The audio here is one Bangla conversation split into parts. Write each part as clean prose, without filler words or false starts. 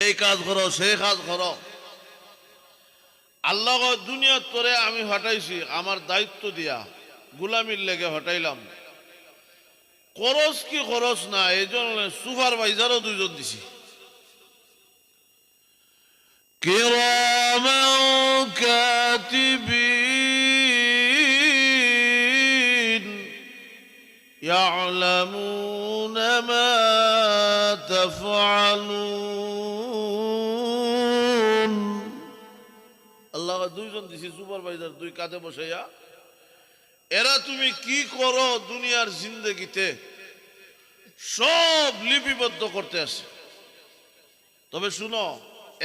এই কাজ করো সেই কাজ করো। আল্লাহ দুনিয়ার তোরে আমি হটাইছি আমার দায়িত্ব দিয়া, গুলামির লেগে হটাইলাম। খরচ কি খরচ না, এই জন্য সুপারভাইজারও দুইজন দিছি। কিরামান কাতিবিন ইয়ালামুনা মা তাফআলুন। আল্লাহ দুইজন দিছি সুপারভাইজার, দুই কাঁধে বসাইয়া। এরা তুমি কি করো দুনিয়ার জিন্দেগিতে সব লিপিবদ্ধ করতে আসে। তবে শুনো,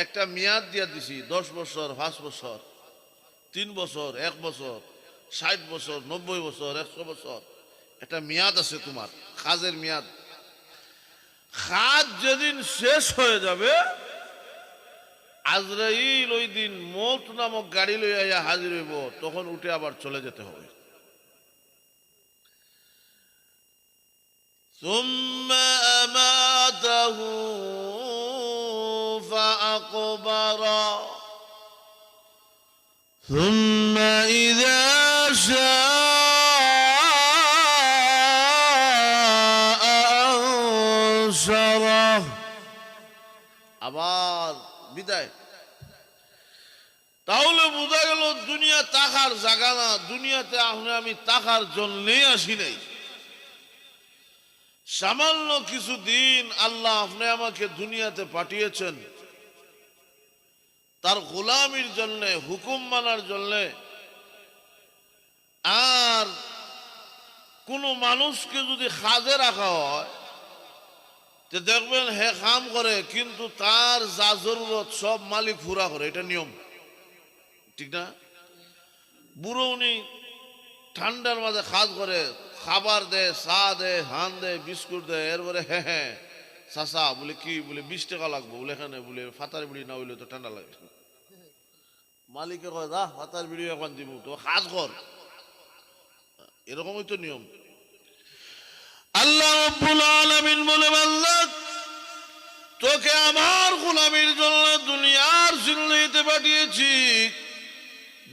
একটা মেয়াদ দিয়া দিছি, 10 বছর, 5 বছর, 3 বছর, 1 বছর, 60 বছর, 90 বছর, 100 বছর। একটা মেয়াদ আছে তোমার কাজের মেয়াদ। কাজ যেদিন শেষ হয়ে যাবে, আজরাইল ওই দিন মওত নামক গাড়ি লইয়া হাজির হইব, তখন উঠে আবার চলে যেতে হবে। ثم أماته فأقبره ثم إذا شاء أنشره। আবার বিদায়। তাহলে বোঝা গেল দুনিয়া তাকার জায়গা না। দুনিয়াতে আমি তাকার জন্যই আসি নাই। সামান্য কিছু দিন আল্লাহ আপনি আমাকে দুনিয়াতে পাঠিয়েছেন তার গোলামির জন্য, হুকুম মানার জন্য। আর কোন মানুষকে যদি কাজে রাখা হয়, তো দেখবেন হে কাম করে, কিন্তু তার যা জরুরত সব মালিক পুরা করে। এটা নিয়ম, ঠিক না? বুড়ো উনি ঠান্ডার মাঝে কাজ করে, খাবার দে, চা দে, হান দে, বিস্কুট দে। এরপরে হ্যাঁ হ্যাঁ চাচা বলে কি বলে 20 টাকা লাগবে বলে, এখানে বলে ফাতার বিড়ি না হইলে তো ঠান্ডা লাগে। মালিকে কয় যা ফাতার বিড়ি এখন দিব, তো কাজ কর। এরকমই তো নিয়ম। আল্লাহ রাব্বুল আলামিন বলে, বান্দা তোকে আমার গোলামির জন্য দুনিয়ার জিন্দেগিতে পাঠিয়েছি।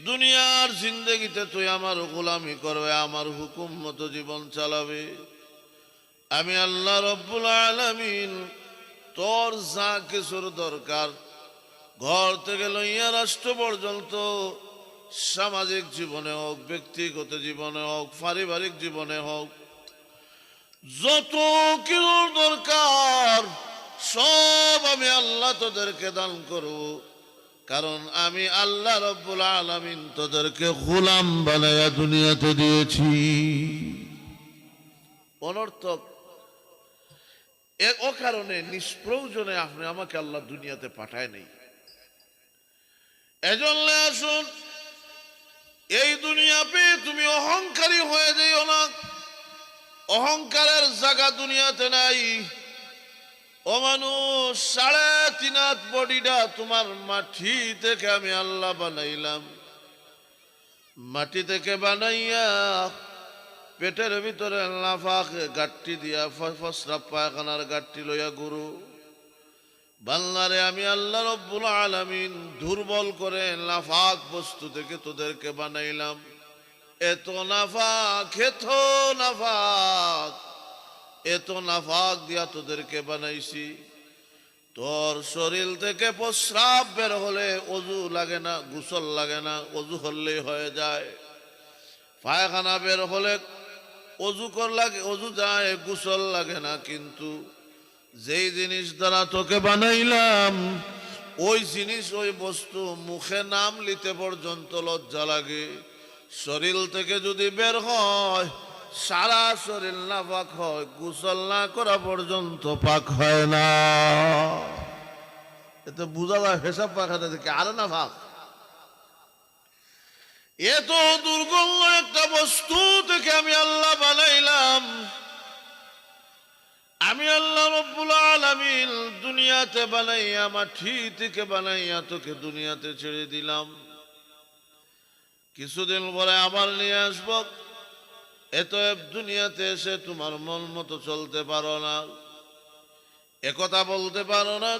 দুনিয়ার জিন্দেগিতে তুই আমার গোলামি করবে, আমার হুকুম মতো জীবন চালাবে। আমি আল্লাহ রাব্বুল আলামিন তোর যা কিছুর দরকার, ঘর থেকে লইয়া রাষ্ট্র পর্যন্ত, সামাজিক জীবনে হোক, ব্যক্তিগত জীবনে হোক, পারিবারিক জীবনে হোক, যত কিছুর দরকার সব আমি আল্লাহ তোদেরকে দান করব। কারণ আমি আল্লাহ রাব্বুল আলামিন তোদেরকে গোলাম বানায়া দুনিয়াতে দিয়েছি। অনর্থক ও কারণে নিষ্প্রয়োজনে আপনি আমাকে আল্লাহ দুনিয়াতে পাঠায় নাই। এজন্য আসুন, এই দুনিয়া পেয়ে তুমি অহংকারী হয়ে যাইও না। অহংকারের জায়গা দুনিয়াতে নাই। ও মানুষ, 3.5 হাত বডিটা তোমার মাটি থেকে আমি আল্লাহ বানাইলাম। মাটি থেকে বানাইয়া পেটের ভিতরে লাফাক গাঁটটি দিয়া, ফসরাব পায়খানার গাঁটটি লইয়া গুরু বান্দারে আমি আল্লাহ রাব্বুল আলামিন দুর্বল করে লাফাক বস্তু থেকে তোদেরকে বানাইলাম। এত নাফাক, এত নাফাক দিয়া তোদেরকে বানাইছি। তোর শরীর থেকে প্রস্রাব বের হলে অজু লাগে না, গোসল লাগে না, অজু করলেই হয়ে যায়। পায়খানা বের হলে অজু লাগে, অজু যায়, গোসল লাগে না। কিন্তু যেই জিনিস দ্বারা তোকে বানাইলাম, ওই জিনিস, ওই বস্তু মুখে নাম লিতে পর্যন্ত লজ্জা লাগে। শরীর থেকে যদি বের হয়, সারা শরীর না পাক হয়, গোসল না করা পর্যন্ত পাক হয় না। এতে বোঝা যায় হিসাব পাখাটা থেকে আরে না পাক। এত দুর্গন্ধ একটা বস্তু থেকে আমি আল্লাহ বানাইলাম। আমি আল্লাহ রাব্বুল আলামিন দুনিয়াতে বানাইয়া, মাটি থেকে বানাইয়া তোকে দুনিয়াতে ছেড়ে দিলাম। কিছুদিন পরে আবার নিয়ে আসব। এত দুনিয়াতে এসে তোমার মন মতো চলতে পারো না, একথা বলতে পারো না,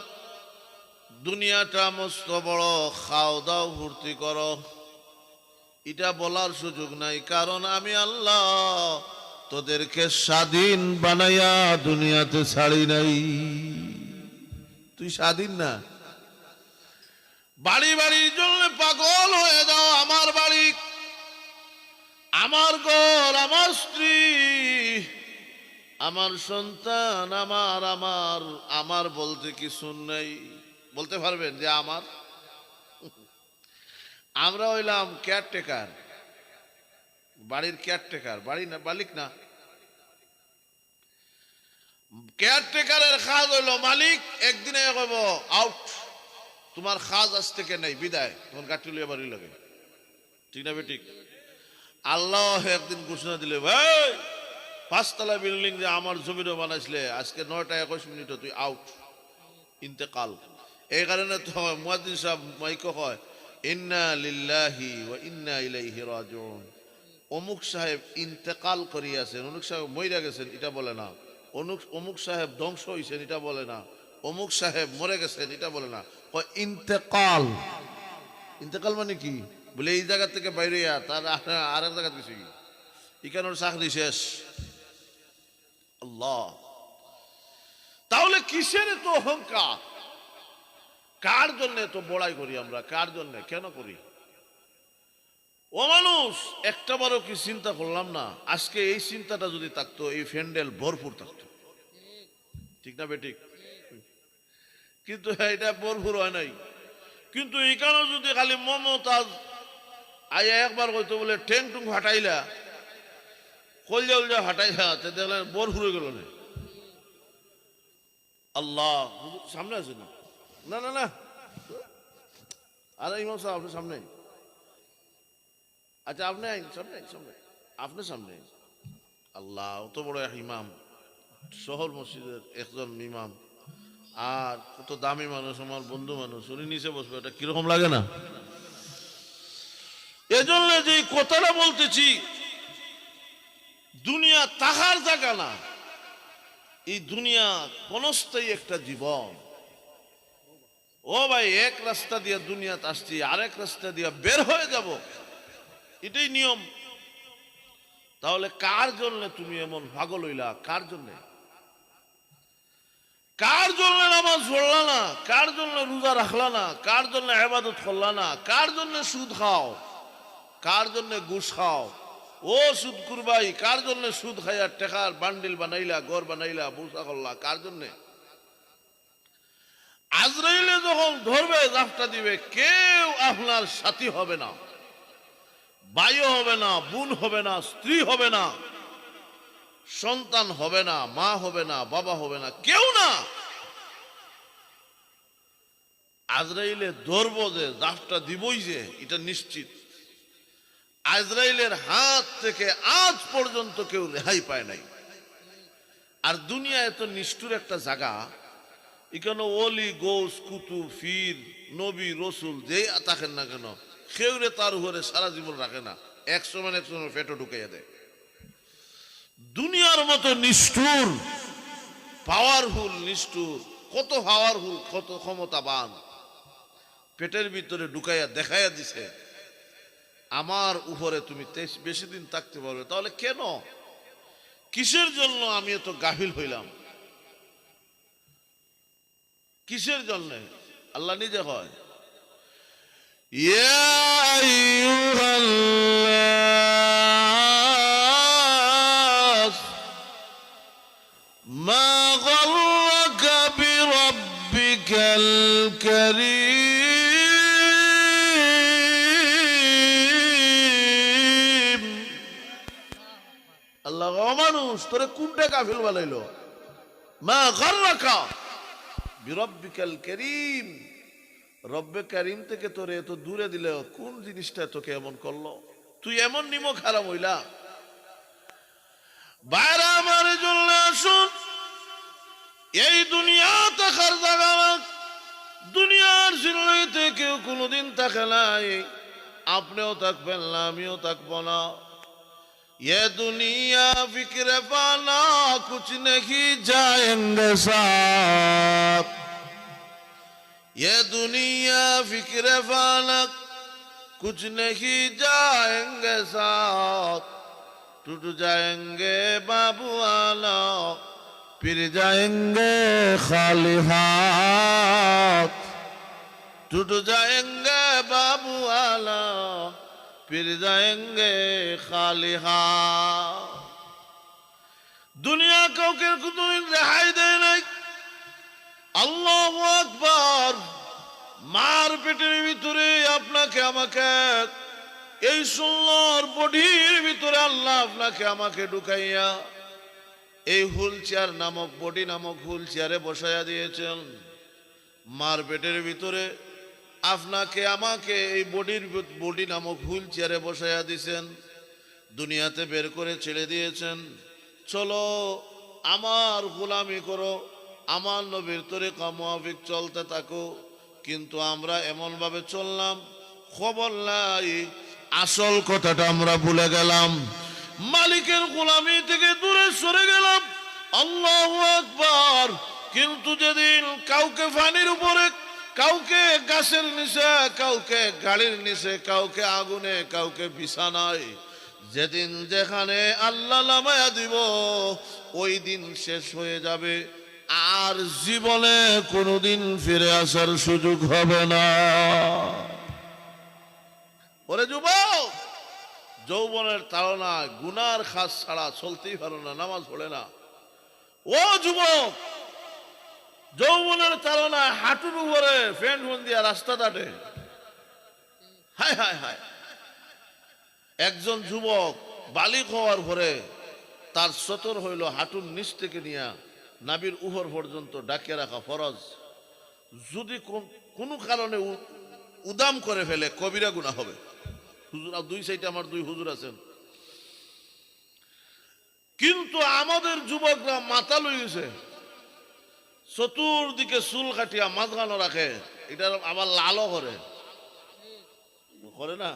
দুনিয়াটা মস্ত বড়, খাও দাও ফুর্তি করো, এটা বলার সুযোগ নাই। কারণ আমি আল্লাহ তোদেরকে স্বাধীন বানাইয়া দুনিয়াতে ছাড়ি নাই। তুই স্বাধীন না। বাড়ি বাড়ির জন্য পাগল হয়ে যাও। আমার বাড়ি, আমার ঘর, আমার স্ত্রী, আমার সন্তান, আমার আমার আমার বলতে কিছু নেই। বলতে পারবেন যে আমার? আমরা হইলাম কেয়ারটেকার, বাড়ির কেয়ারটেকার, বাড়ি না মালিক না। কেয়ারটেকারের কাজ হইল মালিক একদিনে কইব আউট, তোমার কাজ আজ থেকে নেই, বিদায়, তোমার গাড়ি লইয়া বাড়ি লাগে। ঠিক না বেঠিক? আল্লাহ একদিন ঘোষণা দিলে, ভাই 5 তলা বিল্ডিং যে আমার জমিরও বানাইছিলে, আজকে 9টা 21 মিনিটে তুই আউট, ইন্তেকাল। এই কারণে তো মুয়াজ্জিন সাহেব মাইকো কয়, ইন্না লিল্লাহি ওয়া ইন্না ইলাইহি রাজিউন। অমুক সাহেব ইন্তেকাল করিয়াছেন, অমুক সাহেব মইরা গেছেন, এটা বলে না। অমুক সাহেব ধ্বংস হইছেন, এটা বলে না। অমুক সাহেব মরে গেছেন, এটা বলে না। কয় ইন্তেকাল। ইন্তেকাল মানে কি? বলে এই জায়গা থেকে বাইরে তার আর এক জায়গা গেছে, এখানে চাকরি শেষ। আল্লাহ, তাহলে কিসের তো অহংকার? কার জন্য তো বড়াই করি আমরা? কার জন্য, কেন করি? ও মানুষ, একটা বারও কি চিন্তা করলাম না আজকে এই চিন্তাটা যদি থাকতো, এই ফ্যান্ডেল ভরপুর থাকতো। ঠিক না বেঠিক? কিন্তু এটা ভরপুর হয় নাই। কিন্তু এখানেও যদি খালি মমতাজ আইয়া একবার কইতো বলে ঠেং টুং হাঁটাইলা, কলজা উলজা হাঁটাইলা, দেখলেন ভরপুর হয়ে গেল না। আল্লাহ, সামনে আছে না? না না না, আরে ইমাম সাহেব আপনি সামনে। আচ্ছা আপনি আইন সামনে, সামনে আপনি সামনে। আল্লাহ, অত বড় এক ইমাম, শহর মসজিদের একজন ইমাম, আর কত দামি মানুষ, আমার বন্ধু মানুষ, উনি নিচে বসবে, এটা কিরকম লাগে না? এজন্য যে কথাটা বলতেছি, দুনিয়া তাহার জায়গা না। এই দুনিয়া ক্ষণস্থায়ী একটা জীবন। ও ভাই, এক রাস্তা দিয়ে দুনিয়াতে আসছি, আরেক রাস্তা দিয়ে বের হয়ে যাব, এটাই নিয়ম। তাহলে কার জন্য তুমি এমন পাগল হইলা? কার জন্য? কার জন্য নামাজ পড়লা না? কার জন্য রোজা রাখলা না? কার জন্য ইবাদত করলা না? কার জন্য সুদ খাও? কার জন্য ঘুষ খাও? ও সুদ কুরবাই, কার জন্য সুদ খাইয়া টেকার বান্ডিল বানাইলা, ঘর বানাইলা, বুসা করলা? কার জন্য? আজরাইলে যখন ধরবে, জাফটা দিবে, কেউ আপনার সাথী হবে না, ভাইও হবে না, বোন হবে না, স্ত্রী হবে না, সন্তান হবে না, মা হবে না, বাবা হবে না, কেউ না। আজরাইলে ধরবো যে, জাফটা দিবই যে, এটা নিশ্চিত। আজরাইলের হাত থেকে আজ পর্যন্ত কেউ রেহাই পায় নাই। আর দুনিয়া এত নিষ্ঠুর একটা জায়গা, এখানে ওলি গৌস কুতুব ফির নবী রসুল যেই থাকেন না কেন, কেউরে তার উপরে সারা জীবন রাখে না, একসময় একসময় পেটও ঢুকাইয়া দেয়। দুনিয়ার মতো নিষ্ঠুর, পাওয়ারফুল নিষ্ঠুর, কত পাওয়ারফুল, কত ক্ষমতাবান, পেটের ভিতরে ঢুকাইয়া দেখাইয়া দিছে আমার উপরে তুমি বেশি দিন থাকতে পারবে। তাহলে কেন, কিসের জন্য আমি এত গাফিল হইলাম? কিসের জন্য? আল্লাহ নিজে হয়, ইয়া আইয়ুহান্নাস মা গাররাকা বিরাব্বিকাল কারীম। আল্লাহ, ও মানুষ, তোরে কোনটা গাফিল বানাইলো? মা গাররাকা বিরাব্বিকাল কারীম, রব্বে কারীম থেকে তোরে এত দূরে দিলে, কোন জিনিসটা তোকে এমন করলো? তুই এমন নিমক হারাম হইলা। বাইরে আমার জন্য আসুন, এই দুনিয়া থাকার জায়গা না। দুনিয়ার জিন্দগিতে কেউ কোনোদিন থাকে নাই, আপনিও থাকবেন না, আমিও থাকবো না। ये दुनिया फिक्र पाना कुछ नहीं जाएंगे साथ, ये दुनिया फिक्र फालक कुछ नहीं जाएंगे साथ टूट जाएंगे बाबू आला फिर जाएंगे खाली हाथ टूट जाएंगे बाबू आला फिर जाएंगे खाली हाथ दुनिया কাউকে কোনোদিন রেহাই দেয় নাই আল্লাহু আকবার মার পেটের ভিতরে আপনাকে আমাকে এই সুন্দর বডির ভিতরে আল্লাহ আপনাকে আমাকে ঢুকাইয়া এই হুইল চেয়ার নামক বডি নামক হুইল চেয়ারে বসাইয়া দিয়েছেন মার পেটের ভিতরে আপনাকে আমাকে এই বডি নামক হুইল চেয়ারে বসাইয়া দিয়েছেন দুনিয়াতে বের করে ছেড়ে দিয়েছেন চলো আমার গোলামি করো আমার নবীর তরিকা মুআফিক চলতে থাকো কিন্তু আমরা এমন ভাবে চললাম খবর নাই আসল কথাটা আমরা ভুলে গেলাম মালিকের গোলামি থেকে দূরে সরে গেলাম আল্লাহু আকবার কিন্তু যেদিন কাউকে পানির উপরে কাউকে গাছের নিচে কাউকে গাড়ির নিচে কাউকে আগুনে কাউকে বিছানায় যেদিন যেখানে আল্লাহ নামায়া দিব ওই দিন শেষ হয়ে যাবে আর জীবনে কোনোদিন ফিরে আসার সুযোগ হবে না ওরে যুবক যৌবনের তাড়নায় গুনার খাস ছাড়া চলতেই পারো না নামাজ পড়ে না ও যুবক যৌবনের তাড়নায় হাঁটুর উপরে ফ্যান ফোন দিয়া রাস্তা দাটে হায় হায় হায় একজন যুবক বালিক হওয়ার পরে তার সতর হইল হাঁটুর নিচ থেকে নিয়ে নাবির উপর পর্যন্ত ডাকিয়ে রাখা ফরজ যদি কোনো কারণে উদাম করে ফেলে কবিরা গুনাহ হবে হুজুর দুই সাইডে আমার দুই হুজুর আছেন কিন্তু আমাদের যুবকরা মাথা লইছে চতুর্দিকে চুল কাটিয়া মাঝখানো রাখে এটা আবার লালও করে করে না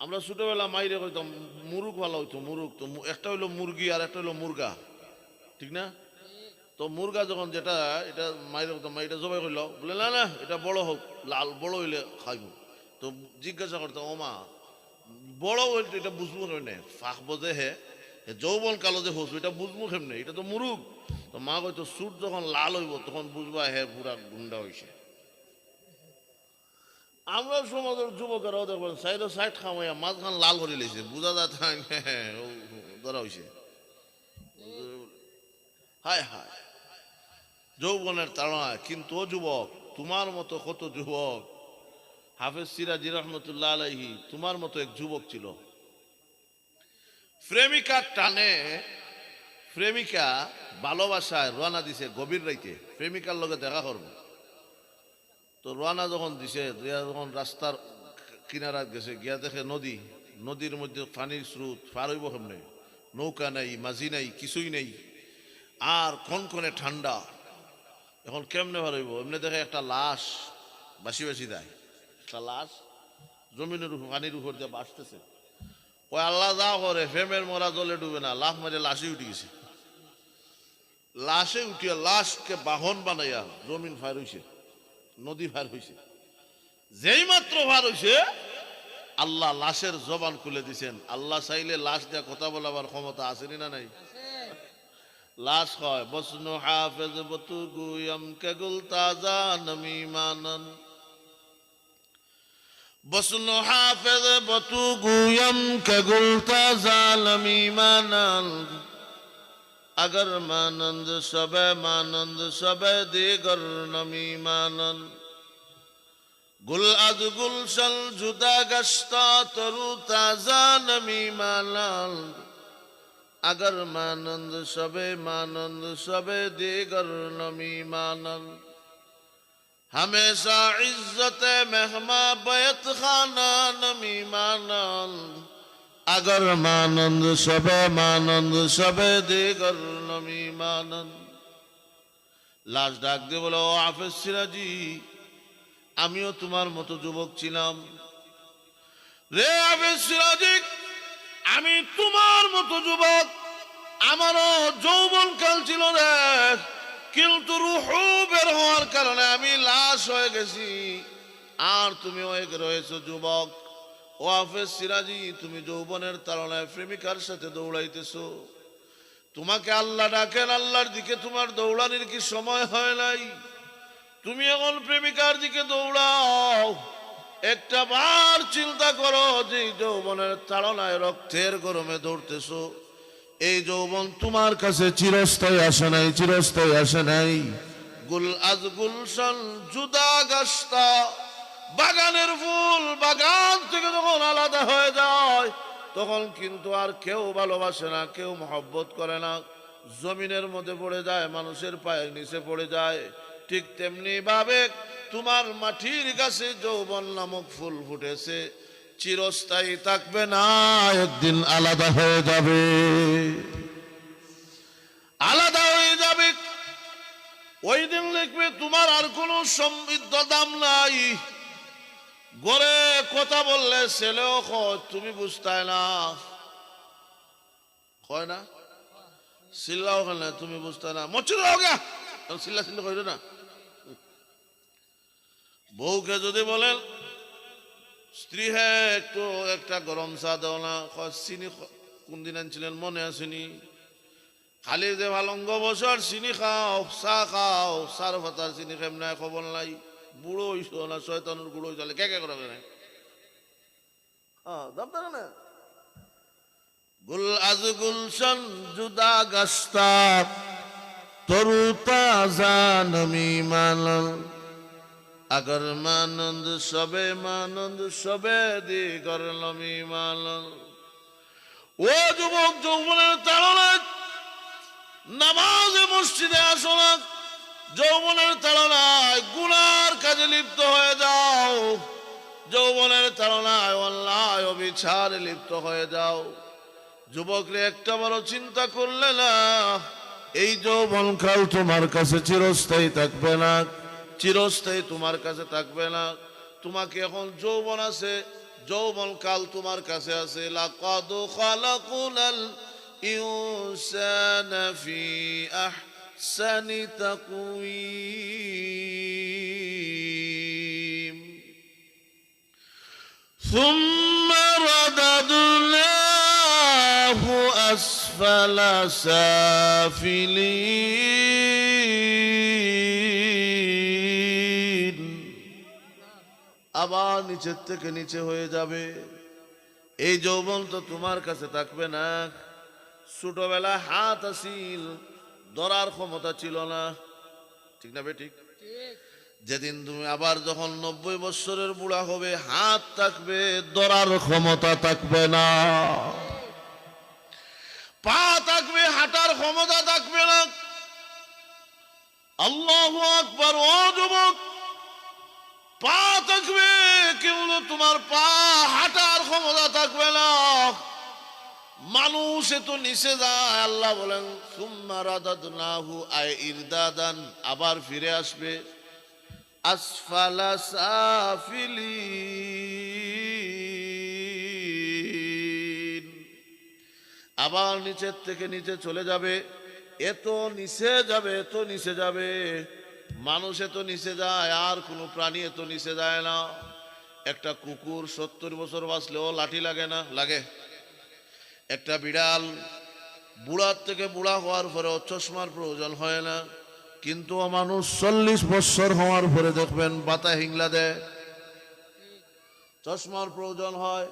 আমরা ছোটবেলা মাইরে কইতাম মুরুগ ভালো হইতো মুরুগ তো একটা হইলো মুরগি আর একটা হইলো মুরগা ঠিক না তো মুরগা যখন যেটা এটা মাইরে কইতাম এটা জবাই করল বলে না না এটা বড় হোক লাল বড় হইলে খাইব তো জিজ্ঞাসা করতাম ও মা বড় হইলে এটা বুঝবো কেমনে ফাঁক বোঝে হে যৌবন কালো যে হোস এটা বুঝবো কেমনে এটা তো মুরুগ তো মা কইতো সুট যখন লাল হইব তখন বুঝবা হে পুরা গুন্ডা হইছে আমরা সমাজের যুবকেরাও দেখবেন সাইডে সাইড খামাইয়া মাঝখান লাল করে লেছে বুঝা যায় ধরা হয়েছে হায় হায় যৌবনের তাড়নায় কিন্তু ও যুবক তোমার মতো কত যুবক হাফেজ সিরাজি রহমতুল্লাহ আলাইহি তোমার মতো এক যুবক ছিল প্রেমিকার টানে প্রেমিকা ভালোবাসায় রওনা দিছে গভীর রাইতে প্রেমিকার লগে দেখা করবো তো রওনা যখন দিছে যখন রাস্তার কিনারা গেছে গিয়া দেখে নদী নদীর মধ্যে পানির স্রোত পার হইব কেমনে নৌকা নাই মাঝি নাই কিছুই নেই আর কনকনে ঠান্ডা এখন কেমনে পার হইব এমনি দেখে একটা লাশ বাসি বাসি দেয় একটা লাশ জমিনের উপর পানির উপর দিয়ে বাসতেছে ওই আল্লাহ যা করে ফেমের মরা জলে ডুবে না লাফ মারে লাশে উঠে গেছে লাশে উঠিয়া লাশকে বাহন বানাইয়া জমিন ফার হইছে নদী ভার হয়েছে যেই মাত্র ভার হয়েছে আল্লাহ লাশের জবান খুলে দিছেন আল্লাহ চাইলে লাশ দেয়া কথা বলাবার ক্ষমতা আসেনি না নাই লাশ হয় বসনু হাফেজ বতু গুয়ম কেগুল তাজা নমিমানন বসনু হাফেজ বতু গুয়ম কেগুল তাজা নমিমানন अगर मानंद सबे दीगर नमी मानन गुल अद गुलशन जुदा गश्ता तरु ताजा नमी मानन अगर मानंद सबे दीगर नमी मानन हमेशा इज्जत मेहमा बैत खाना नमी मानन अगर मानंद सबे दीगर नमी मानन लाश डाक दे बोलो हाफेज सिराजी आमियो तुम्हार मतो जुबक छिलाम रे हाफेज सिराजी आमी तुम्हार मतो जुबक आमारो যৌবন কাল ছিল রে কিন্তু রুহু বের হওয়ার কারণে আমি লাশ হয়ে গেছি, আর তুমি হয়ে রয়েছো যুবক। ও হাফেজ সিরাজি, তুমি যৌবনের তাড়নায় প্রেমিকার সাথে দৌড়াইতেছো। তোমাকে আল্লাহ ডাকেন, আল্লাহর দিকে তোমার দৌড়ানোর কি সময় হয় নাই? তুমি এখন প্রেমিকার দিকে দৌড়াও। একটা বার চিন্তা করো যে যৌবনের তাড়নায় রক্তের গরমে দৌড়তেছো, এই যৌবন তোমার কাছে চিরস্থায়ী আসে নাই, চিরস্থায়ী আসে নাই। গুল আজ গুলশান জুদা গাস্তা, বাগানের ফুল বাগান থেকে যখন আলাদা হয়ে যায় তখন কিন্তু আর কেউ ভালোবাসে না, কেউ মহব্বত করে না, জমিনের মধ্যে পড়ে যায়, মানুষের পায়ের নিচে পড়ে যায়। ঠিক তেমনি ভাবে তোমার মাটির কাছে যৌবন নামক ফুল ফুটেছে, চিরস্থায়ী থাকবে না, একদিন আলাদা হয়ে যাবে, আলাদা হয়ে যাবে। ওই দিন দেখবে তোমার আর কোনো সমৃদ্ধ দাম নাই। গড়ে কথা বললে ছেলেও কয় তুমি বুঝতাই না, কয় না, চিল্লাও কেন তুমি বুঝতে না, মচ্ছিল চিল্লা চিল্লা কইল না। বউকে যদি বলেন স্ত্রী হ্যাঁ একটু একটা গরম চা দাও না, চিনি কোন দিন আনছিলেন মনে আসেনি, খালি যে ভালঙ্গ বছর চিনি খাও, চা খাও, চার ভাতার চিনি খাই নাই, খবর নাই, বুড়ো হইস না, শয়তানের গুঁড়ো হইলে কে কে করে না। গুল আজ গুলশান জুদা গাস্তা, তরু তাজা নমি মানল, अगर मानंद सबे दिगर नमी मानल। ও যুবক, যৌবনের তাড়নায় নামাজে মসজিদে আসো না, যৌবনের তাড়নায় গুনার কাজে লিপ্ত হয়ে যাও, যৌবনের তাড়নায় অন্যায় অবিচারে লিপ্ত হয়ে যাও। যুবকরে একটা বড় চিন্তা করলে না, এই যৌবন কাল তোমার কাছে চিরস্থায়ী থাকবে না, চিরস্থায়ী তোমার কাছে থাকবে না। তোমাকে এখন যৌবন আছে, যৌবন কাল তোমার কাছে আছে। লাকাদ খালাকুনাল ইনসানা ফি আহসানি তাকওয়িম সুম্মা রাদাদনাহু আসফালা সাফিলিন। আবার নিচের থেকে নিচে হয়ে যাবে। এই যৌবন তো তোমার কাছে থাকবে না। ছোটবেলায় হাত আসিল, ধরার ক্ষমতা ছিল না, ঠিক না বেঠিক? যেদিন তুমি আবার যখন 90 বছরের বুড়া হবে, হাত থাকবে, ধরার ক্ষমতা থাকবে না, পা থাকবে, হাঁটার ক্ষমতা থাকবে না। আল্লাহু আকবার। ও যুবক, পা থাকবে কিন্তু তোমার পা হাঁটার ক্ষমতা থাকবে না। মানুষ তো নিচে যায়, আল্লাহ বলেন সুম্মা রাদাদনাহু আই ইরদাদান, আবার ফিরে আসবে আসফালা সাফিলিন, আবার নিচের থেকে নিচে চলে যাবে। এত নিচে যাবে, এত নিচে যাবে, মানুষ এত নিচে যায়, আর কোনো প্রাণী এত নিচে যায় না। একটা কুকুর 70 বছর বাঁচলেও লাঠি লাগে না, লাগে? একটা বিড়াল বুড়ার থেকে বুড়া হওয়ার পরেও চশমার প্রয়োজন হয় না, কিন্তু মানুষ 40 বছর হওয়ার পরে দেখবেন বাতা হিংলা দেয়, চশমার প্রয়োজন হয়,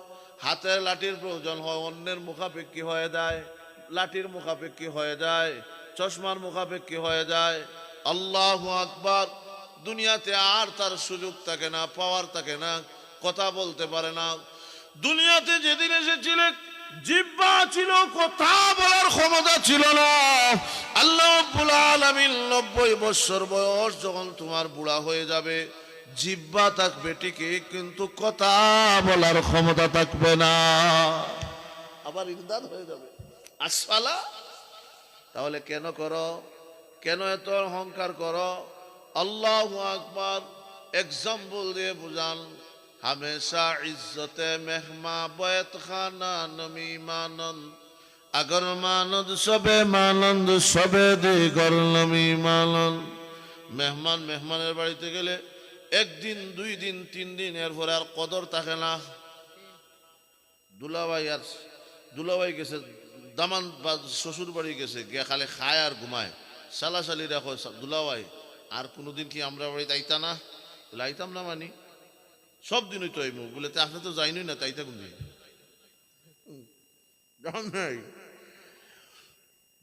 হাতের লাঠির প্রয়োজন হয়, অন্যের মুখাপেক্ষী হয়ে যায়, লাঠির মুখাপেক্ষী হয়ে যায়, চশমার মুখাপেক্ষী হয়ে যায়। আল্লাহু আকবার। দুনিয়াতে আর তার সুযোগ থাকে না, পাওয়ার থাকে না, কথা বলতে পারে না। দুনিয়াতে যেদিন এসেছিলেন জিহ্বা ছিল, কথা বলার ক্ষমতা ছিল না। আল্লাহ রাব্বুল আলামিন 90 বছর বয়স যখন তোমার বুড়া হয়ে যাবে, জিহ্বা থাকবে ঠিকই, কিন্তু কথা বলার ক্ষমতা থাকবে না, আবার ইরদাদ হয়ে যাবে আসফালা। তাহলে কেন করো, কেন এত অহংকার করো? আল্লাহু আকবার। এক্সাম্পল দিয়ে বুঝান। हमेशा इज्जत मेहमा बैत खाना नमी मानन अगर मानद सबे मानंद सबे दे करलमी मानन मेहमान मेहमाনের বাড়িতে গেলে একদিন দুই দিন তিন দিন এরপর আর কদর থাকে না দুলাভাই গেছে দামান বা শ্বশুর বাড়ি গেছে গিয়া খালি খায় আর ঘুমায় সালাসালি রাখো দুলাভাই আর কোনোদিন কি আমরা বাড়িতে আইতা না বলে আইতাম না মানি সব দিনই তো আইমু বলে আপনি তো যাইনি না তাইতা কোন দিন নাই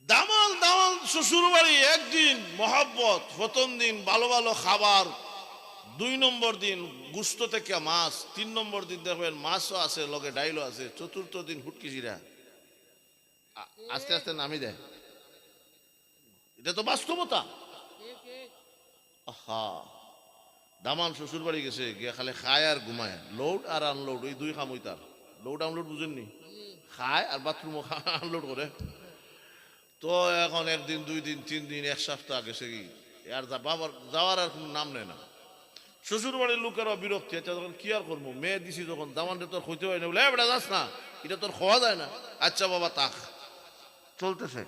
দামাল দামাল শ্বশুর বাড়ি একদিন মহব্বত প্রথম দিন ভালো ভালো খাবার দুই নম্বর দিন গুস্ত থেকে মাছ তিন নম্বর দিন দেখবেন মাছও আছে লগে ডাইলও আছে চতুর্থ দিন হুটকি জিরা আস্তে আস্তে নামি দেয় এটা তো বাস্তবতা আহা দামান শ্বশুর বাড়ি গেছে গিয়া খালি খায় আর ঘুমায় লোড আর আনলোড ওই দুই খামই তার লোড আনলোড বুঝেননি খায় আর বাথরুম আনলোড করে তো এখন একদিন দুই দিন তিন দিন এক সপ্তাহ গেছে কি আর বাবার যাওয়ার আর কোনো নাম নেয় না শ্বশুর বাড়ির লোকেরা বিরক্তি আছে তখন কি আর করবো মেয়ে দিছি যখন দামানটা তোর হইতে হয় না বলে বেটা যাস না এটা তোর খাওয়া যায় না আচ্ছা বাবা তাক চলতেছে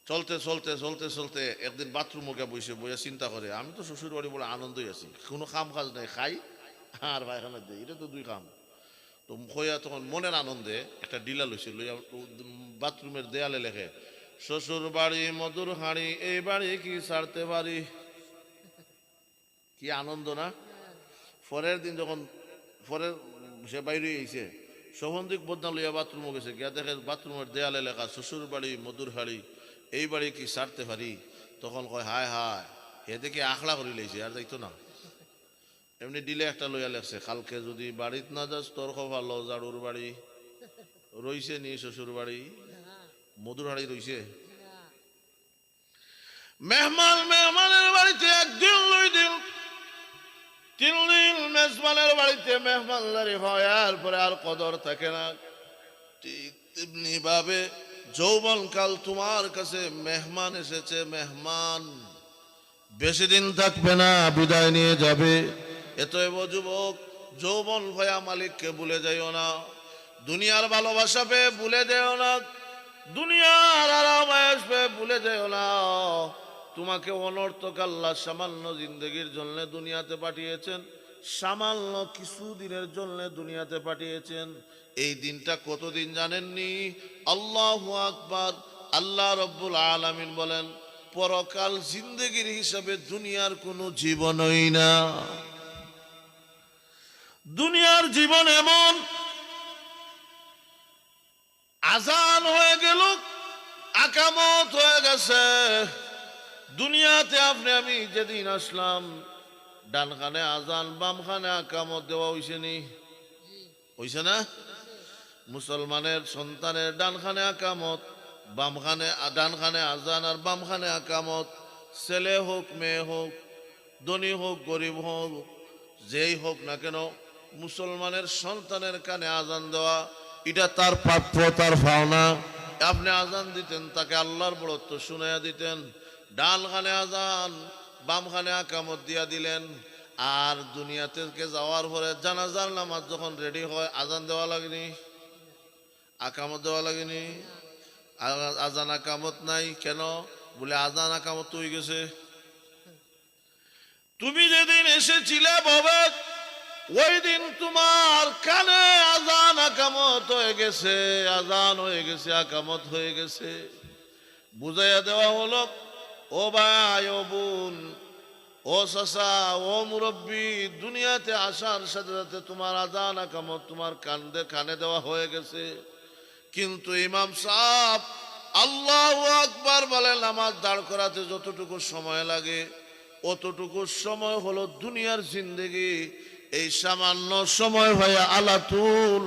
চলতে চলতে চলতে চলতে একদিন বাথরুম ওকে বসে বইয়া চিন্তা করে আমি তো শ্বশুর বাড়ি বলে আনন্দই আছি কোনো কাম কাজ নাই খাই আর পায়খানা দেয় এটা তো দুই কাম তো হইয়া তখন মনের আনন্দে একটা ডিলা লইছে লইয়া বাথরুমের দেয়ালে লেখে শ্বশুর বাড়ি মধুর হাঁড়ি এই বাড়ি কি ছাড়তে পারি কি আনন্দ না পরের দিন যখন পরের সে বাইরে এসে সবন্ধিক বদনা লইয়া বাথরুমে গেছে গিয়া দেখে বাথরুমের দেয়ালে লেখা শ্বশুর বাড়ি মধুর হাঁড়ি এই বাড়ি কি ছাড়তে পারি তখন কয় হায় হায় হে দেখে আখড়া করে লাইছে আর যাইতো না এমনি ডিলে একটা লইয়া লেখছে কালকে যদি বাড়িত না যাস তোর খবর ল জাড়ুর বাড়ি রইছে নি শ্বশুর বাড়ি মধুর হাঁড়ি রইছে মেহমানের বাড়িতে একদিন দুই দিন তিন দিন মেজবানের বাড়িতে মেহমানদারি হয় আর পরে আর কদর থাকে না ঠিক তেমনি ভাবে যৌবনকাল তোমার কাছে মেহমান এসেছে মেহমান বেশি দিন থাকবে না বিদায় নিয়ে যাবে এতএব যুবক যৌবন ভয়া মালিককে ভুলে যাইও না দুনিয়ার ভালোবাসা পেয়ে ভুলে যেও না দুনিয়ার আরাম আসবে ভুলে যেও না তোমাকে অনর্থক আল্লাহ সামান্য জিন্দগির জন্য দুনিয়াতে পাঠিয়েছেন সামান্য কিছু দিনের জন্য দুনিয়াতে পাঠিয়েছেন এই দিনটা কতদিন জানেননি আল্লাহু আকবার আল্লাহ রব্বুল আলামিন বলেন পরকাল জিন্দগির হিসাবে দুনিয়ার কোনো জীবনই না দুনিয়ার জীবন এমন আজান হয়ে গেল আকামত হয়ে গেছে দুনিয়াতে আপনি আমি যেদিন আসলাম ডান খানে আজান বাম খানে আকামত দেওয়া হইছে নি হইছে না মুসলমানের সন্তানের ডান খানে আকামত বাম খানে ডান খানে আজান আর বাম খানে আকামত ছেলে হোক মেয়ে হোক ধনী হোক গরিব হোক যেই হোক না কেন মুসলমানের সন্তানের কানে আজান দেওয়া এটা তার প্রাপ্য তার পাওনা আপনি আজান দিতেন তাকে আল্লাহর বড়ত্ব শুনাইয়া দিতেন ডান খানে আজান বাম খানে আকামত দিয়া দিলেন আর দুনিয়া থেকে যাওয়ার পরে জানাজার নামাজ যখন রেডি হয় আজান দেওয়া লাগেনি আকামত দেওয়া লাগেনি আজান আকামত নাই কেন বলে আজান আকামত হয়ে গেছে তুমি যেদিন এসেছিলে বাবা ওই দিন তোমার কানে আজান আকামত হয়ে গেছে আজান হয়ে গেছে আকামত হয়ে গেছে বুঝাইয়া দেওয়া হলো ও ভাই ও বোন ও চাচা ও মুরব্বী দুনিয়াতে আসার সাথে সাথে তোমার আজান আকামত তোমার কানে দেওয়া হয়ে গেছে কিন্তু ইমাম সাহেব আল্লাহু আকবার বলে নামাজ দাঁড় করাতে যতটুকু সময় লাগে অতটুকু সময় হলো দুনিয়ার জিন্দেগি এই সামান্য সময় হয়ে আলাতুল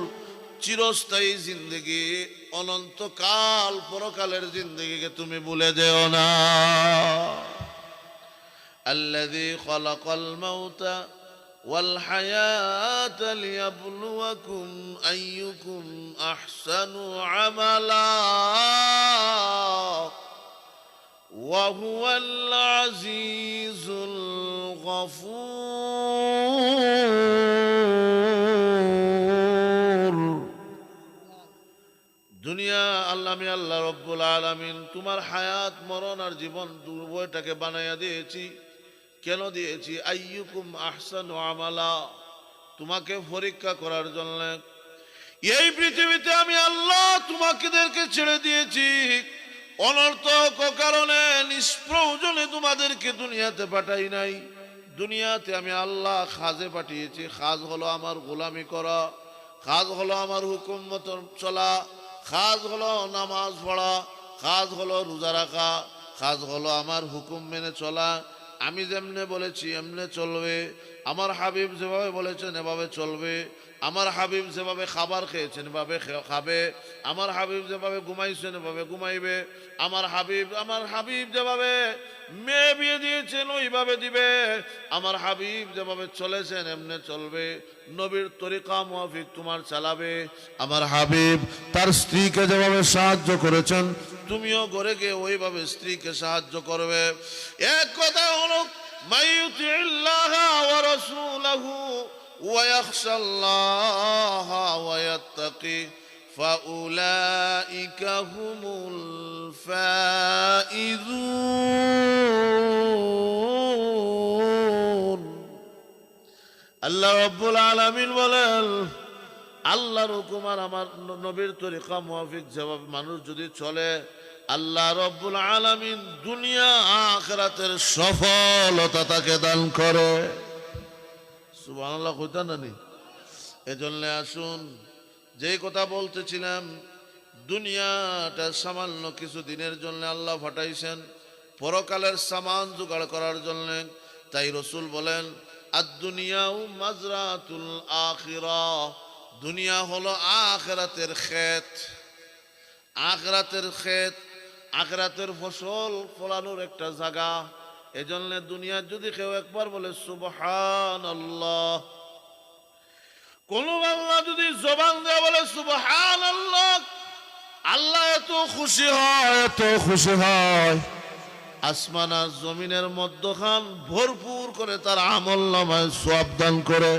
চিরস্থায়ী জিন্দেগি অনন্তকাল পরকালের জিন্দেগিকে তুমি ভুলে যেও না আল্লাযী খালাকাল মাউতা ওয়াল হায়াতা লিয়াবলুয়াকুম আইয়ুকুম আহসানু আমালা ওয়া হুয়াল আজিজুল গফুর দুনিয়া আল্লাহ, আমি আল্লাহ রব্বুল আলামিন তোমার হায়াত মরণ আর জীবন উভয়টাকে বানাইয়া দিয়েছি। কেন দিয়েছি? আইয়ুকুম আহসানু আমালা, তোমাকে পরীক্ষা করার জন্য। এই পৃথিবীতে আমি আল্লাহ তোমাদেরকে ছেড়ে দিয়েছি অনর্থক কারণে, নিষ্প্রয়োজনে তোমাদেরকে দুনিয়াতে পাঠাই নাই। দুনিয়াতে আমি আল্লাহ কাজে পাঠিয়েছি। কাজ হলো আমার গোলামি করা, কাজ হলো আমার হুকুম মতো চলা, কাজ হলো নামাজ পড়া, কাজ হলো রোজা রাখা, কাজ হলো আমার হুকুম মেনে চলা। আমি যেমনে বলেছি এমনে চলবে, আমার হাবিব যেভাবে বলেছেন এভাবে চলবে, আমার হাবিব যেভাবে খাবার খেয়েছেন এভাবে খাবে, আমার হাবিব যেভাবে ঘুমাইছেন এভাবে ঘুমাইবে, আমার হাবিব যেভাবে মেয়ে বিয়ে দিয়েছেন ওইভাবে দিবে, আমার হাবিব যেভাবে চলেছেন এমনে চলবে, নবীর তরিকা মুআফিক তোমার চালাবে। আমার হাবিব তার স্ত্রীকে যেভাবে সাহায্য করেছেন তুমিও ঘরে গিয়ে ওইভাবে স্ত্রীকে সাহায্য করবে। এক কথা হলো, মাইয়ুতিল্লাহ ওয়া রাসূলাহু ওয়া ইয়াখশাল্লাহ ওয়া ইয়াত্তাকি ফাউলাইকা হুমুল ফাইজুন। আল্লাহ রাব্বুল আলামিন বলেন, আল্লাহর হুকুম আর আমার নবীর তরিকা মুআফিক যেভাবে মানুষ যদি চলে, আল্লাহ রাব্বুল আলামিন দুনিয়া আখিরাতের সফলতা তাকে দান করে। সুবহানাল্লাহ কইতা নানি? এজন্য আসুন, যেই কথা বলতেছিলাম, দুনিয়াটা সামান্য কিছু দিনের জন্য আল্লাহ ফাটাইছেন পরকালের সামান জোগাড় করার জন্য। তাই রসুল বলেন, আদ-দুনিয়াউ মাজরাতুল আখিরাহ, দুনিয়া হলো আখিরাতের ক্ষেত। আখিরাতের ক্ষেত, আখিরাতের ফসল ফলানোর একটা জায়গা। এজন্য দুনিয়া যদি কেউ একবার বলে সুবহানাল্লাহ, কোন বান্দা যদি জবান দিয়ে বলে সুবহানাল্লাহ, আল্লাহ এত খুশি হয়, এত খুশি হয়, আসমান আর জমিনের মধ্যখান ভরপুর করে তার আমলনামায় সওয়াব দান করে।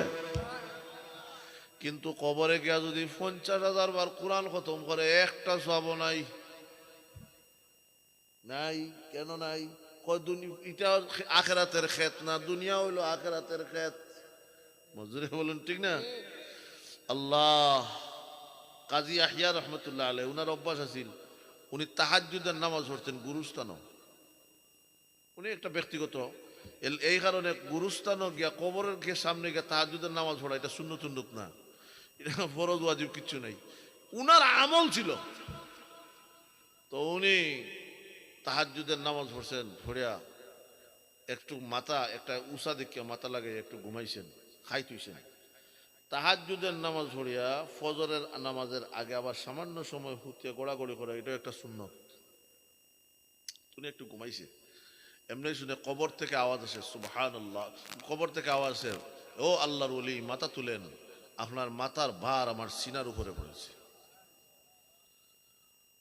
কিন্তু কবরে গিয়া যদি 50,000 বার কোরআন খতম করে, একটা সওয়াবও নাই। নাই কেন নাই? এটা আখিরাতের ক্ষেত না, দুনিয়া হইলো আখিরাতের ক্ষেত। মজুরে বলুন ঠিক না? আল্লাহ, কাজী ইয়াহইয়া রহমতুল্লাহ আলাইহি, উনার অভ্যাস আছিল, উনি তাহাজ্জুদের নামাজ পড়তেন গুরুস্থানও। উনি একটা ব্যক্তিগত, এই কারণে গুরুস্থানও গিয়া কবরের গিয়ে সামনে গিয়া তাহাজ্জুদের নামাজ পড়া এটা সুন্নত না, এটা ফরজ ওয়াজিব কিচ্ছু নাই, উনার আমল ছিল। তো উনি তাহাজ্জুদের নামাজ পড়ছেন, পড়িয়া একটু মাথা একটা উষা দেখিয়া মাথা লাগে একটু ঘুমাইছেন, খাই তুইছেন। তাহাজ্জুদের নামাজ পড়িয়া ফজরের নামাজের আগে আবার সামান্য সময় হুতিয়ে গোড়াগড়ি করা, এটা একটা সুন্নত। উনি একটু ঘুমাইছে, এমনি শুনে কবর থেকে আওয়াজ আসে সুবহানাল্লাহ, কবর থেকে আওয়াজ আসে, ও আল্লাহর ওলি মাথা তুলেন, আপনার মাথার ভার আমার সিনার উপরে পড়েছে।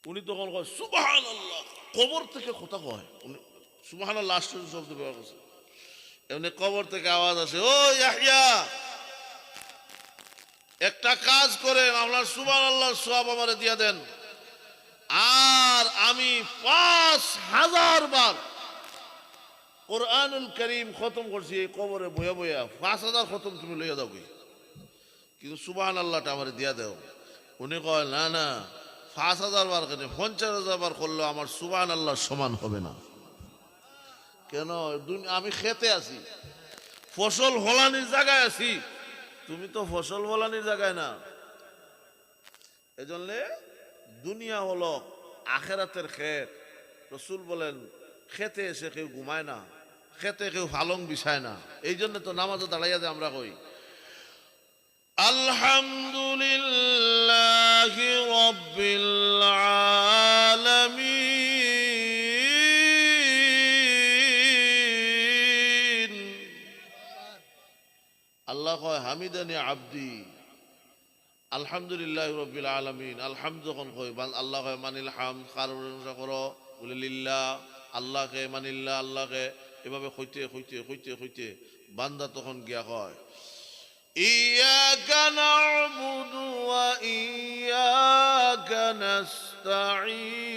উনি তখন কয় সুবহানাল্লাহ, কবর থেকে কথা কয়, উনি সুবহানাল্লাহ আশ্চর্য শব্দ ব্যবহার করছে। এমনি কবর থেকে আওয়াজ আসে, ও ইয়াহইয়া একটা কাজ করেন, আপনার সুবহানাল্লাহর সওয়াব আমারে দিয়া দেন, আর আমি 5,000 বার কোরআনুল কারীম খতম করছি এই কবরে বইয়া বইয়া। 5,000 খতম তুমি লইয়া দাও, কিন্তু সুবহানাল্লাহটা আমারে দিয়া দাও। উনি কয় না না, 5,000 বার কেন, 50,000 বার করলেও আমার সুবহানাল্লাহ সমান হবে না। কেন? আমি খেতে আছি, ফসল ফলানির জায়গায় আছি, তুমি তো ফসল ফলানির জায়গায় না। এজন্য দুনিয়া হলো আখিরাতের ক্ষেত। রসুল বলেন, খেতে এসে কেউ ঘুমায় না, খেতে কেউ পালং বিছায় না। এই জন্য তো নামাজে দাঁড়াইয়া যে আমরা কই আলহামদুলিল্লাহি রাব্বিল আলামিন। আল্লাহ কয় হামিদানি আব্দি, আলহামদুলিল্লাহি রাব্বিল আলামিন। আলহামদ যখন কই, আল্লাহ কয় মানিল হাম, কার প্রশংসা করো, বলে লিল্লাহ, আল্লাহকে, মানিল্লাহ আল্লাহকে, এভাবে কইতে কইতে কইতে কইতে বান্দা তখন গিয়া কয় ইয়াকা না'বুদু ওয়া ইয়াকা নাস্তাঈন।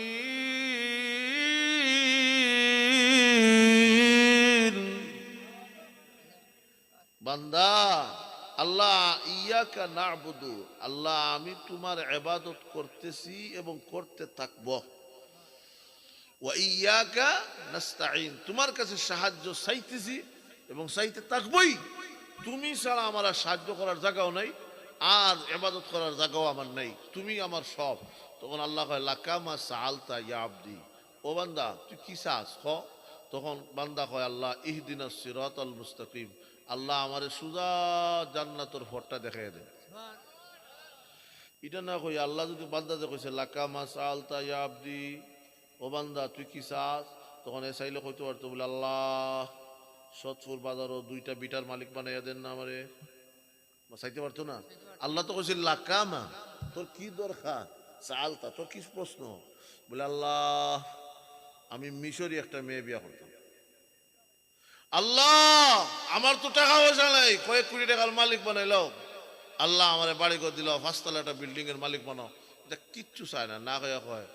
বান্দা, আল্লাহ ইয়াকা না'বুদু, আল্লাহ আমি তোমার ইবাদত করতেছি এবং করতে থাকব। ওয়া ইয়াকা নাস্তাঈন, তোমার কাছে সাহায্য চাইতেছি এবং চাইতে থাকবই। তুমি ছাড়া আমার আর সাহায্য করার জায়গাও নাই, আর ইবাদত করার জায়গাও আমার নাই, তুমি আমার সব। তখন আল্লাহ কয় লাকা মা সাআলতা ইয়া আবদি, ও বান্দা তুই কি চাস ক। তখন বান্দা কয় আল্লাহ ইহদিনাস সিরাতাল মুস্তাকিম, আল্লাহ আমারে সুজা জান্নাতের পথটা দেখাই দেন। এটা না কই আল্লাহ যদি বান্দা যে কইছে লাকা মা সাআলতা ইয়া আবদি, ও বান্দা তুই কি চাস, তখন এ চাইলে কইতে পারতো বলে আল্লাহ সৎপুর বাজারও 2টা বিটার মালিক বানাইয়া দেন না আমারে, চাইতে পারতো না। আল্লাহ তো কইছে লাকা মা, তোর কি দরকার, সাআলতা তোর কি প্রশ্ন, বলে আল্লাহ আমি মিশরি একটা মেয়ে বিয়া করতাম, আল্লাহ আমার তো টাকা পয়সা নাই, কয়েক কোটি টাকার মালিক বানাইলো, আল্লাহ আমার বাড়ি করে দিল, 5 তলা একটা বিল্ডিং এর মালিক বানাও। এটা কিচ্ছু চায় না, না কয়ে কয়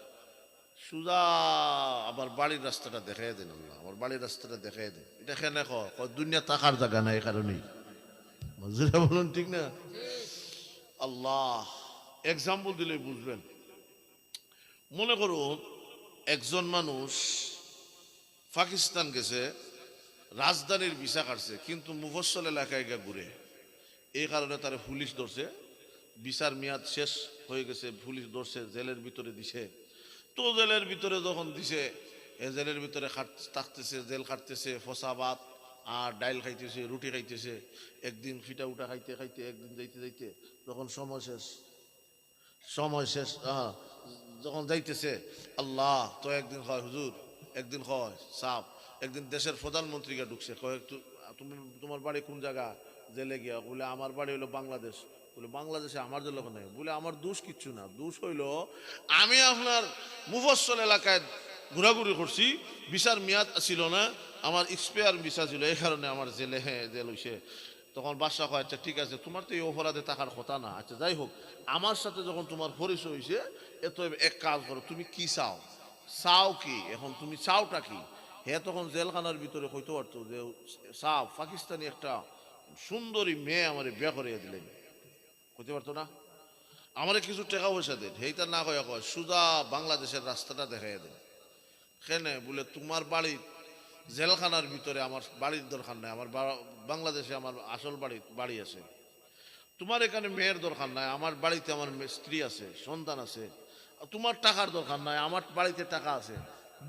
সুজা আমার বাড়ির রাস্তাটা দেখাই দেন, আল্লাহ আমার বাড়ির রাস্তাটা দেখাই দেন। এটা কেন কয় দুনিয়া থাকার জায়গা নাই, এই কারণেই। বলুন ঠিক না? আল্লাহ এক্সাম্পল দিলে বুঝবেন। মনে করুন একজন মানুষ পাকিস্তান গেছে, রাজধানীর ভিসা কাটছে, কিন্তু মুফস্সল এলাকায় গিয়ে ঘুরে, এই কারণে তার পুলিশ ধরছে, ভিসার মেয়াদ শেষ হয়ে গেছে, পুলিশ ধরছে, জেলের ভিতরে দিছে। তো জেলের ভিতরে যখন দিছে, এ জেলের ভিতরে থাকতেছে, জেল কাটতেছে, ফসাবাদ আর ডাইল খাইতেছে, রুটি খাইতেছে, একদিন ফিটা উঠা খাইতে খাইতে একদিন যাইতে যাইতে যখন সময় শেষ যখন যাইতেছে, আল্লাহ তো একদিন হয় হুজুর, একদিন হয় সাপ, একদিন দেশের প্রধানমন্ত্রীকে ঢুকছে, কয় তুমি তোমার বাড়ি কোন জায়গা, জেলে গিয়া, বলে আমার বাড়ি হইলো বাংলাদেশ। বলে বাংলাদেশে আমার জেল নেই, বলে আমার দোষ কিচ্ছু না, দোষ হইল আমি আপনার মুফস্সল এলাকায় ঘোরাঘুরি করছি, ভিসার মেয়াদ ছিল না, আমার এক্সপায়ার ভিসা ছিল, এই কারণে আমার জেল হইছে। তখন বাদশা কয় আচ্ছা ঠিক আছে, তোমার তো এই অপরাধে থাকার কথা না, আচ্ছা যাই হোক, আমার সাথে যখন তোমার পরিচয় হয়েছে, এত এক কাজ করো, তুমি কি চাও কি, এখন তুমি চাওটা কি। হে তখন জেলখানার ভিতরে কইতে পারতো যে সাহ পাকিস্তানি একটা সুন্দরী মেয়ে আমার বিয়ে করিয়ে দিলেন, কইতে পারতো না, আমার কিছু টাকা পয়সা দেন, সেইটা না কয়ে কয় সুজা বাংলাদেশের রাস্তাটা দেখাইয়া দেন। কেন, বলে তোমার বাড়ির জেলখানার ভিতরে আমার বাড়ির দরকার নাই, আমার বাংলাদেশে আমার আসল বাড়ি আছে, তোমার এখানে মেয়ের দরকার নাই, আমার বাড়িতে আমার স্ত্রী আছে, সন্তান আছে, তোমার টাকার দরকার নাই, আমার বাড়িতে টাকা আছে।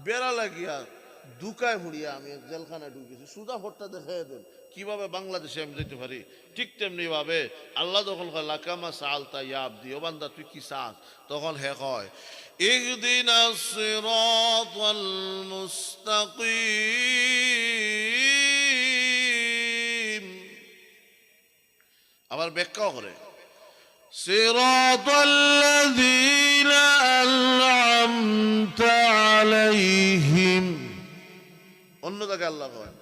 বেড়া লাগিয়া দুকায় মুড়িয়া আমি জেলখানায় ঢুকেছি, সুদা ভোটটা দেখাই দেন, কিভাবে বাংলাদেশে আমি যেতে পারি। ঠিক তেমনি ভাবে আল্লাহ যখন কয় লাকামা সাআলতা ইয়া আবদি, ও বান্দা তুই কি চাস, তখন হে কয় ইহদিনাস সিরাতাল মুস্তাকিম। আবার ব্যাখ্যাও করে সিরাতাল্লাযীনা আন'আমতা আলাইহিম, অন্য জায়গায় আল্লাহ কয়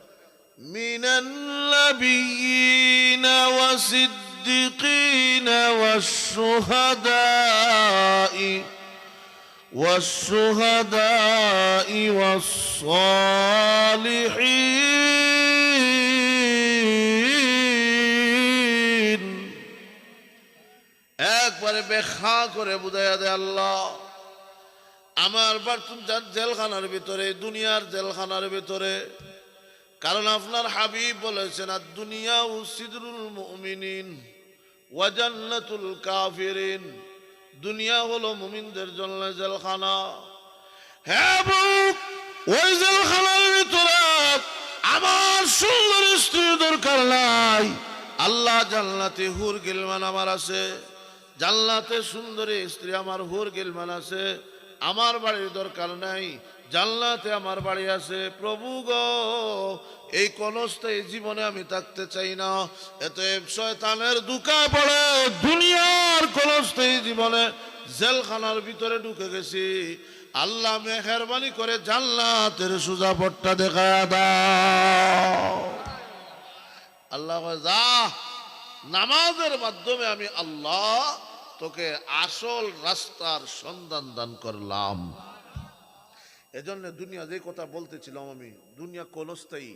মিনান নাবিয়্যিনা ওয়াস-সিদ্দীকিনা ওয়াস-শুহাদা'i ওয়াস-সালিহিন। একবারে ব্যাখ্যা করে বুঝাইয়া দেয় আল্লাহ, আমার জেলখানার ভিতরে, দুনিয়ার জেলখানার ভিতরে, কারণ আপনার হাবিব বলেছেন আর দুনিয়া সিদরুল মুমিনিন ওয়া জান্নাতুল কাফিরিন, দুনিয়া হলো মুমিনদের জন্য জেলখানা। হ্যাঁ বুক, ওই জেলখানার ভিতরে আমার সুন্দর স্ত্রী দরকার নাই, আল্লাহ জান্নাতে হুর গিলমান আমার আছে, জান্নাতে সুন্দরী স্ত্রী আমার হুর গিলমান আছে, আমার বাড়ির দরকার নাই, জান্নাতে আমার বাড়ি আছে। প্রভু গো, এই কনস্থায়ী জীবনে আমি থাকতে চাই না, এত শয়তানের দুকা পড়ে দুনিয়ার কনস্থায়ী জীবনে জেলখানার ভিতরে ঢুকে গেছি, আল্লাহ মেহেরবানি করে জান্নাতের সুজা পথটা দেখায়া দাও। আল্লাহ যা নামাজের মাধ্যমে আমি আল্লাহ তোকে আসল রাস্তার সন্ধান দান করলাম। এজন্য দুনিয়া যে কথা বলতেছিলাম আমি, দুনিয়া ক্ষণস্থায়ী,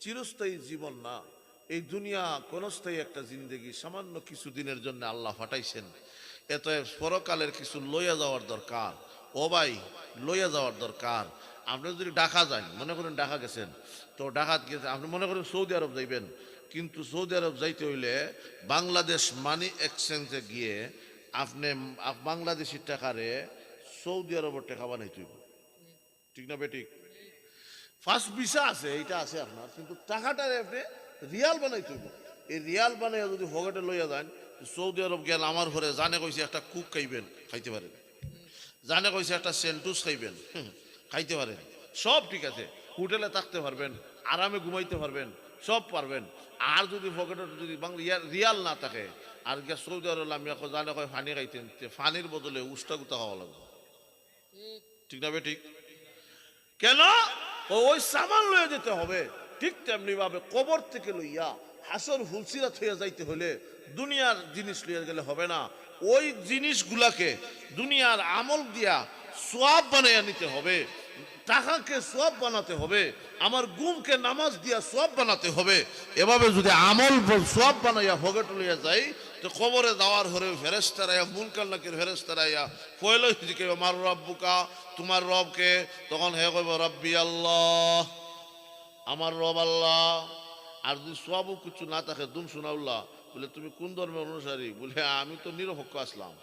চিরস্থায়ী জীবন না। এই দুনিয়া ক্ষণস্থায়ী একটা জিন্দেগি, সামান্য কিছু দিনের জন্য আল্লাহ ফাটাইছেন। এত পরকালের কিছু লইয়া যাওয়ার দরকার। ও ভাই, লইয়া যাওয়ার দরকার। আপনি যদি ঢাকা যান, মনে করেন ঢাকা গেছেন, তো ঢাকাত গেছে, আপনি মনে করেন সৌদি আরব যাইবেন, কিন্তু সৌদি আরব যাইতে হইলে বাংলাদেশ মানি এক্সচেঞ্জে গিয়ে আপনি বাংলাদেশি টাকারে সৌদি আরবের টাকা বানাইতে হইব, ঠিক না বেঠিক? ফার্স্ট ভিসা আছে, এইটা আছে আপনার, কিন্তু টাকাটা আপনি রিয়াল বানাইতে হইব। এই রিয়াল বানাইয়া যদি পকেটে লইয়া যান, সৌদি আরব গেল আমার ঘরে জানে কইছে একটা কুক খাইবেন, খাইতে পারেন। জানে কইছে একটা সেন্টুস খাইবেন, খাইতে পারেন। সব ঠিক আছে, হোটেলে থাকতে পারবেন, আরামে ঘুমাইতে পারবেন, সব পারবেন। আর যদি পকেটে যদি বাংলা রিয়াল না থাকে, আর গিয়া সৌদি আরব আমি এখন জানে কয় ফানি খাইতেন, ফানির বদলে উষ্টা গুতা খাওয়া লাগবে, ঠিক না বে ঠিক? কেন? ওই সামান লইয়া যেতে হবে। ঠিক তেমনি ভাবে কবর থেকে লইয়া হাসর হুলসিরাত হইয়া যাইতে হলে দুনিয়ার জিনিস লইয়া গেলে হবে না। ওই জিনিসগুলাকে দুনিয়ার আমল দিয়া সোয়াব বানাইয়া নিতে হবে। টাকাকে সোয়াব বানাতে হবে, আমার গুমকে নামাজ দিয়া সোয়াব বানাতে হবে। এভাবে যদি আমল সোয়াব বানাইয়া ভোগে টলিয়া যাই, তো কবরে যাওয়ার হরে ফেরেশতারাইয়া মুনকার নাকির ফেরেশতারাইয়া পয়লা দিকে আমার রব্বুকা, তোমার রবকে, তখন হে কইব রব্বি আল্লাহ, আমার রব আল্লাহ। আর যদি সোয়াবও কিছু না থাকে, দুম শোনাউল্লাহ, বলে তুমি কোন ধর্মের অনুসারী? বলে আমি তো নিরপেক্ষ আসলাম।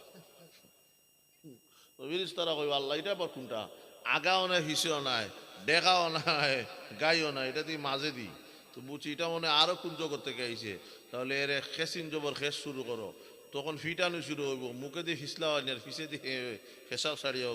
ফেরেশতারা কইব আল্লাহ এটা আবার কোনটা? আগাও নাই, হিসেও নাই, ডেকাও নাই, গাইও নাই, এটা তুই মাঝে দি। তো বুঝছি এটা মনে আরো কোন জগৎ থেকে আইছে। তাহলে এর খেসিন জবর খেস শুরু করো, তখন ফিটানো শুরু হইব, মুখে দিয়ে ফিসলা হয় না, ফিসে দিয়ে ফেসাও সারিয়া